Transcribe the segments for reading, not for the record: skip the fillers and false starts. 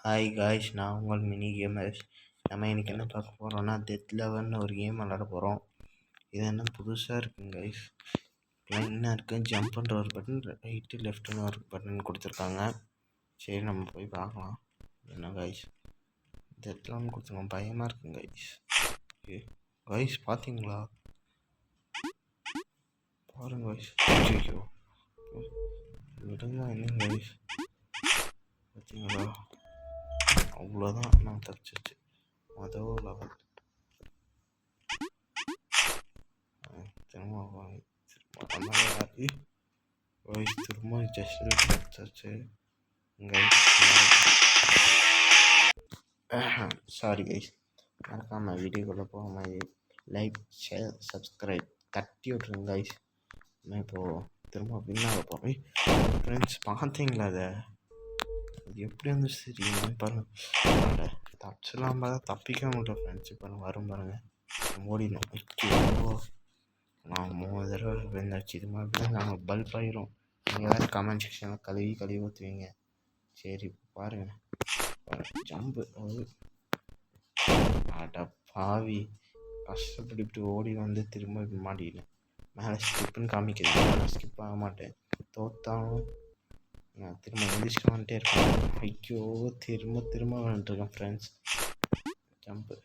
Hi guys, நான் உங்கள் mini gamers. நம்ம இன்றைக்கி என்ன பார்க்க போகிறோன்னா, டெத் லெவல்னு ஒரு கேம் விளாட போகிறோம். இது என்ன புதுசாக இருக்குங்க காய்ஸ். லைனாக இருக்குது, ஜம்ப் பண்ணுற ஒரு பட்டன், ரைட்டு லெஃப்ட்டுன்னு ஒரு பட்டன் கொடுத்துருக்காங்க. சரி, நம்ம போய் பார்க்கலாம். என்ன காய்ஸ், டெத் லெவல்னு கொடுத்துருக்கோம், பயமாக இருக்குங்க காய்ஸ். ஓகே காய்ஸ், பார்த்தீங்களா? பாருங்க காய்ஸ். ஓகே விடுங்க, என்னங்க காய்ஸ், பார்த்தீங்களா? அவ்வளோதான், நான் தப்பிச்சிச்சு. மொதல் லெவல் திரும்ப ஜஸ்ட் தப்பிச்சாச்சு. சாரி கைஸ், மறக்காமல் வீடியோக்குள்ளே போகாமல் லைக், ஷேர், சப்ஸ்கிரைப் தட்டி விட்ருங்க கைஸ். நான் இப்போது திரும்ப வின்னாக போகிறேன். ஃப்ரெண்ட்ஸ், பார்த்தீங்களா? அதை அது எப்படி வந்து சரிங்க பாருங்க. தப்பிச்சலாம் பார்த்தா தப்பிக்க முடியல ஃப்ரெண்ட்ஸ். இப்போ வரும் பாருங்கள், ஓடினோம். ஓகே, நான் 3 தடவை விழுந்தாச்சு. இது மாதிரி நாங்கள் பல்ப் ஆயிரும். நீங்கள் வேறு கமெண்ட் செக்ஷனில் கழுவி ஊற்றுவீங்க. சரி, பாருங்கள், ஜம்பு அட பாவி, கஷ்டப்பட்டு இப்படி ஓடி வந்து திரும்ப மாட்டிக்கிட்டேன். மேலே ஸ்கிப்புன்னு காமிக்கிறேன், நான் ஸ்கிப் ஆக மாட்டேன். தோத்தாலும் நான் திரும்ப எழுந்திரிச்சு வந்துட்டே இருக்கேன். ஐயோ, திரும்ப வந்துட்டுருக்கேன் ஃப்ரெண்ட்ஸ். ஜம்பு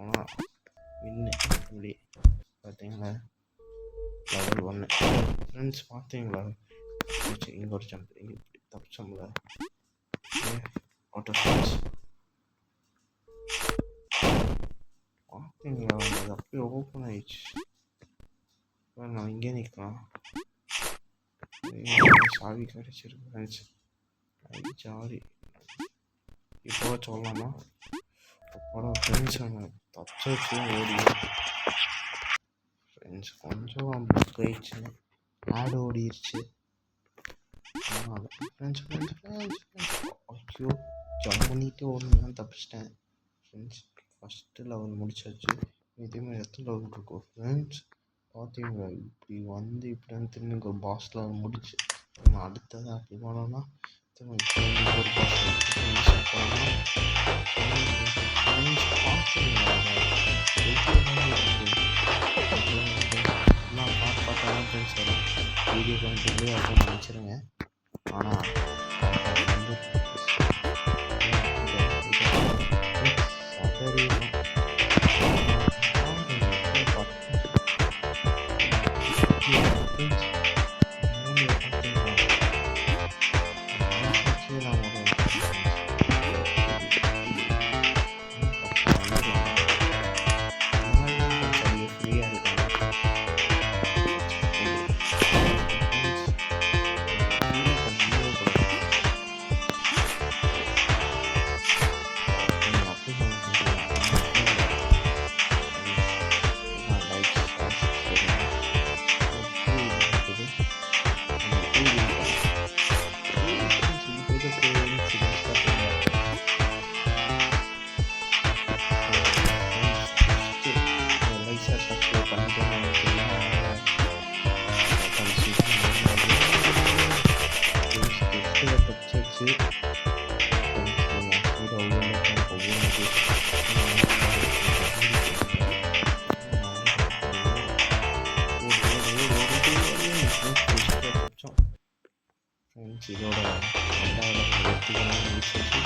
ஆனால் வின்னு. இப்படி பார்த்தீங்களா? லெவல் 1 ஃப்ரெண்ட்ஸ், பார்த்தீங்களா? இங்கே ஒரு ஜம்ப், இங்கே இப்படி தப்பிச்சோம்ல. ஆட்டோ ஃப்ரெண்ட்ஸ், பார்த்தீங்களா? அது அப்படியே ஓப்பன் ஆயிடுச்சு. நான் இங்கே நிற்கலாம். சாவி கிடச்சிருக்கு ஃப்ரெண்ட்ஸ். ஜாலி. இப்போ சொல்லலாமா? அப்போதான் ஃப்ரெண்ட்ஸ், நாங்கள் தப்பிச்சு ஓடி ஃப்ரெண்ட்ஸ் கொஞ்சம் புக் ஆயிடுச்சு, ஆடு ஓடிடுச்சு. ஃப்ரெண்ட்ஸ் ஐயோ, ஜம்ப் பண்ணிட்டு ஓடணும், தப்பிச்சிட்டேன் ஃப்ரெண்ட்ஸ். ஃபஸ்ட்டு லெவல் முடிச்சாச்சு. இதேமாதிரி எத்தனை லெவல் இருக்கும் ஃப்ரெண்ட்ஸ்? பார்த்தீங்களா? இப்படி வந்து இப்படி திரும்பி ஒரு பாஸ் லெவல் முடிச்சு நம்ம அடுத்ததாக அப்படி போனோம்னா திரும்ப ஒரு பாஸ் வீடியோ பண்ணிட்டு அப்படின்னு நினச்சிருங்க. ஆனால் இதோட 2வது வெற்றிகரமாக முடிச்சிச்சு.